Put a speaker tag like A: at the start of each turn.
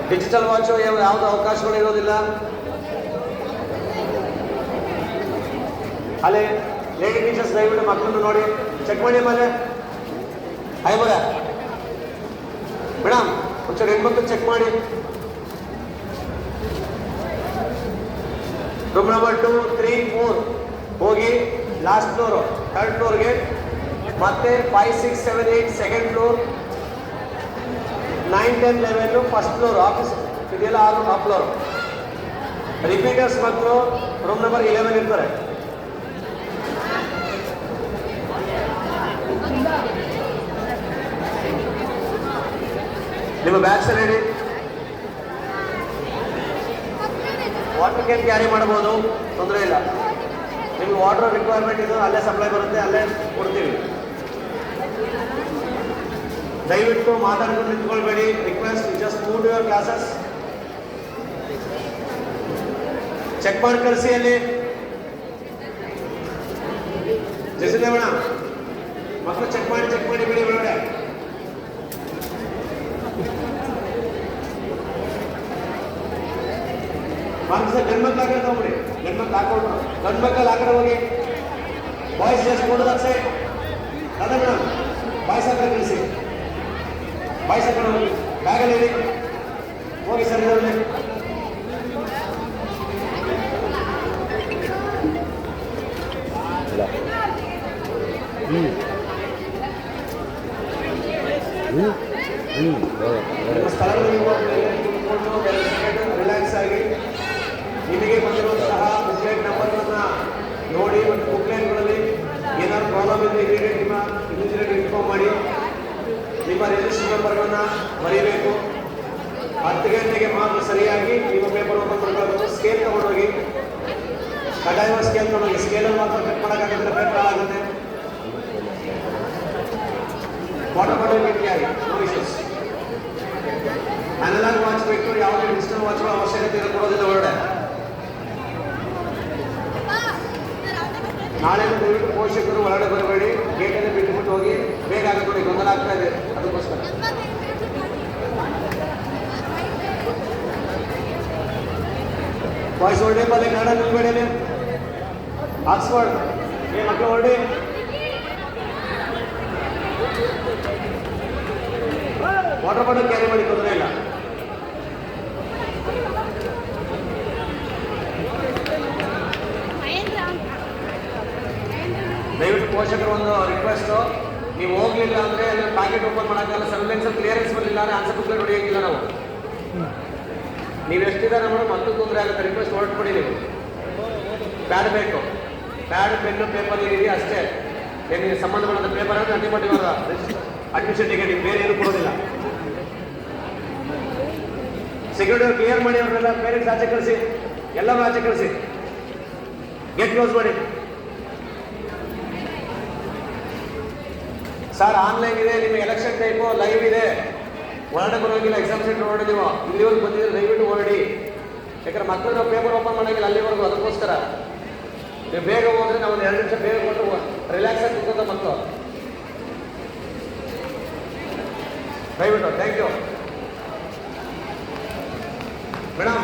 A: Digital watch ಯಾವುದು ಅವಕಾಶಗಳು ಇರೋದಿಲ್ಲ. ಅಲ್ಲಿ ಲೇಡಿ ಟೀಚರ್ಸ್ ದಯವಿಟ್ಟು ಮಕ್ಕಳನ್ನು ನೋಡಿ ಚೆಕ್ ಮಾಡಿ. ಮೇಲೆ ಹಾಯ್ ಮಗ ಮೇಡಮ್ ಒಂಚೂರು ಹೆಣ್ಮಕ್ಳು ಚೆಕ್ ಮಾಡಿ. ರೂಮ್ ನಂಬರ್ 2, 3, 4 ಹೋಗಿ ಲಾಸ್ಟ್ ಫ್ಲೋರು, ಥರ್ಡ್ ಫ್ಲೋರ್ಗೆ, ಮತ್ತೆ 5, 6, 7, 8 second floor, 9, 10, 11 first floor office ಇದೆಲ್ಲ ಆ ಫ್ಲೋರ್. ರಿಪೀಟರ್ಸ್ ಮಕ್ಕಳು ರೂಮ್ ನಂಬರ್ 11 ಇರ್ತಾರೆ. ನಿಮ್ಮ bags ready. Water can carry ಮಾಡಬಹುದು, ತೊಂದರೆ ಇಲ್ಲ. ನಿಮ್ಗೆ ವಾಟರ್ ರಿಕ್ವೈರ್ಮೆಂಟ್ ಇದು ಅಲ್ಲೇ ಸಪ್ಲೈ ಬರುತ್ತೆ, ಅಲ್ಲೇ ಕೊಡ್ತೀವಿ. ದಯವಿಟ್ಟು ಮಾತಾಡ್ಕೊಂಡು ನಿಂತ್ಕೊಳ್ಬೇಡಿ. Request just move to your classes. Check ಮಾಡಿ ಕಳಿಸಿ. ಅಲ್ಲಿ ಜಸಿಂದ ಮೇಡಮ್ ಮಕ್ಕಳು ಚೆಕ್ ಮಾಡಿ ಬಿಡಿ ಒಳಗಡೆ. ಗಂಡ್ಮಕ್ಳು ಆ ಕಡೆ ತಗೊಂಡ್ಬಿಡಿ. ಗಂಡ್ಮಕ್ಳು ಹಾಕೊಂಡು ಗಂಡ್ಮಕ್ಕಳು ಆ ಕಡೆ ಹೋಗಿ. ಬಾಯ್ಸ್ ಜಸ್ಟ್ ಕೊಡೋದು ಅಕ್ಷೆ ಅದ ಮೇಡಮ್. ಬಾಯ್ಸ್ ಆ ಕಡೆ ಕಳಿಸಿ. ಬಾಯ್ಸ್ ಆ ಕಡೆ ಹೋಗಿ ಬ್ಯಾಗಲ್ಲಿ ಹೇಳಿ ಹೋಗಿ ಸರ್. ಇದರಲ್ಲಿ ಸ್ಥಳಗಳಿಗೆ ರಿಲ್ಯಾಕ್ಸ್ ಆಗಿ ನಿಮಗೆ ಬಂದಿರುವಂತಹ ಬುಕ್ಲೆಟ್ ನಂಬರ್ಗಳನ್ನು ನೋಡಿ ಮತ್ತು ಬುಕ್ಲೆಟ್ಗಳಲ್ಲಿ ಏನಾದ್ರು ಪ್ರಾಬ್ಲಮ್ ಇದ್ದರೆ ಇಮಿಡಿಯೇಟ್ ಇನ್ಫಾರ್ಮ್ ಮಾಡಿ. ನಿಮ್ಮ ರಿಜಿಸ್ಟರ್ ನಂಬರ್ಗಳನ್ನು ಬರೀಬೇಕು. 10 ಗಂಟೆಗೆ ಮಾತ್ರ ಸರಿಯಾಗಿ ನಿಮ್ಮ ಪೇಪರ್ ಓಪನ್ ಮಾಡಬೇಕು. ಸ್ಕೇಲ್ ತಗೊಂಡೋಗಿ, ಕಡ್ಡಾಯವಾಗಿ ಸ್ಕೇಲ್ ತಗೊಂಡೋಗಿ. ಸ್ಕೇಲಲ್ಲಿ ಮಾತ್ರ ಕಟ್ ಮಾಡೋಕ್ಕಾಗತ್ತೆ, ಪೇಪರ್ ಆಗುತ್ತೆ. ವಾಟರ್ ಬಾಟಲ್ ಇಟ್ಟಾಗಿ ನೋ ಇಶ್ಯೂಸ್. ಅನಲಾಗ್ ವಾಚ್ ಬೇಕು, ಯಾವುದೇ ಡಿಜಿಟಲ್ ವಾಚ್ಗಳ ಅವಶ್ಯಕತೆ ಕೊಡೋದಿಲ್ಲ ಹೊರಗಡೆ. ನಾಳೆ ದಯವಿಟ್ಟು ಪೋಷಕರು ಒಳಗಡೆ ಬರಬೇಡಿ. ಗೇಟಲ್ಲಿ ಬಿಟ್ಟುಬಿಟ್ಟು ಹೋಗಿ. ಬೇಗ ಆಗುತ್ತೆ ನೋಡಿ, ಗೊಂದಲ ಆಗ್ತಾ ಇದೆ, ಅದಕ್ಕೋಸ್ಕರ. ಬಾಯ್ಸ್ ಹೊರಡಿ, ಬಲ್ಲಿ ಕನ್ನಡ ನಿಲ್ಬೇಡಿ. ಆಕ್ಸ್ಫರ್ಡ್ ಮಕ್ಕಳು ಹೊರಡಿ. ವಾಟರ್ ಬಾಟಲ್ ಕ್ಯಾರಿ ಮಾಡಿ, ತೊಂದರೆ ಇಲ್ಲ. ದಯವಿಟ್ಟು ಪೋಷಕರು ಒಂದು ರಿಕ್ವೆಸ್ಟು, ನೀವು ಹೋಗ್ಲಿಲ್ಲ ಅಂದರೆ ಪ್ಯಾಕೆಟ್ ಓಪನ್ ಮಾಡೋಕ್ಕಾಗಲ್ಲ. ಸೆನ್ಸರ್ ಕ್ಲಿಯರೆನ್ಸ್ ಬರಲಿಲ್ಲ ಅಂದರೆ ಆನ್ಸರ್ ಬುಕ್ಲೆಟ್ ಹೊಡೆಯೋಂಗಿಲ್ಲ ನಾವು. ನೀವು ಎಷ್ಟಿದ್ದಾರೆ ನೋಡಿ, ಮಕ್ಕಳು ತೊಂದರೆ ಆಗುತ್ತೆ. ರಿಕ್ವೆಸ್ಟ್ ಹೊರಟ್ಬಿಡಿ. ನೀವು ಪ್ಯಾಡ್ ಬೇಕು, ಪ್ಯಾಡ್ ಪೆನ್ನು ಪೇಪರ್ ಏನಿದೆ ಅಷ್ಟೇ. ಏನಿಗೆ ಸಂಬಂಧಪಟ್ಟ ಪೇಪರ್ ಅಂದರೆ ಅಂತಿಮಟ್ಟಿವಾಗ ಅಡ್ಮಿಷನ್ ಟಿಕೆಟ್, ಬೇರೆ ಏನು ಕೊಡೋದಿಲ್ಲ. ಸೆಕ್ಯೂರಿಟಿ ಕ್ಲಿಯರ್ ಮಾಡಿ. ಅವರೆಲ್ಲ ಪೇರೆಂಟ್ಸ್ ಆಚೆ ಕಳಿಸಿ, ಎಲ್ಲರೂ ಆಚೆ ಕಳಿಸಿ. ಗೇಟ್ ಕ್ಲೋಸ್ ಮಾಡಿ. ಸರ್ ಆನ್ಲೈನ್ ಇದೆ, ನಿಮಗೆ ಎಲೆಕ್ಷನ್ ಟೈಮು ಲೈವ್ ಇದೆ, ಹೊರಗಡೆ ಬರೋಂಗಿಲ್ಲ. ಎಕ್ಸಾಮ್ ಸೆಂಟರ್ ಹೊರಡಿ. ನೀವು ಇಲ್ಲಿವರೆಗೂ ಬಂದಿದ್ರೆ ದಯವಿಟ್ಟು ಹೊರಡಿ. ಯಾಕಂದ್ರೆ ಮಕ್ಕಳು ನಾವು ಪೇಪರ್ ಓಪನ್ ಮಾಡೋಂಗಿಲ್ಲ ಅಲ್ಲಿವರೆಗೂ. ಅದಕ್ಕೋಸ್ಕರ ನೀವು ಬೇಗ ಹೋದ್ರೆ ನಾವು 2 ನಿಮಿಷ ಬೇಗ ಕೊಟ್ಟು ರಿಲ್ಯಾಕ್ಸ್ ಆಗಿ ಕೂತ್ಕೊಂತ ಮಕ್ಕಳು. ದಯವಿಟ್ಟು ಥ್ಯಾಂಕ್ ಯು ಮೇಡಮ್.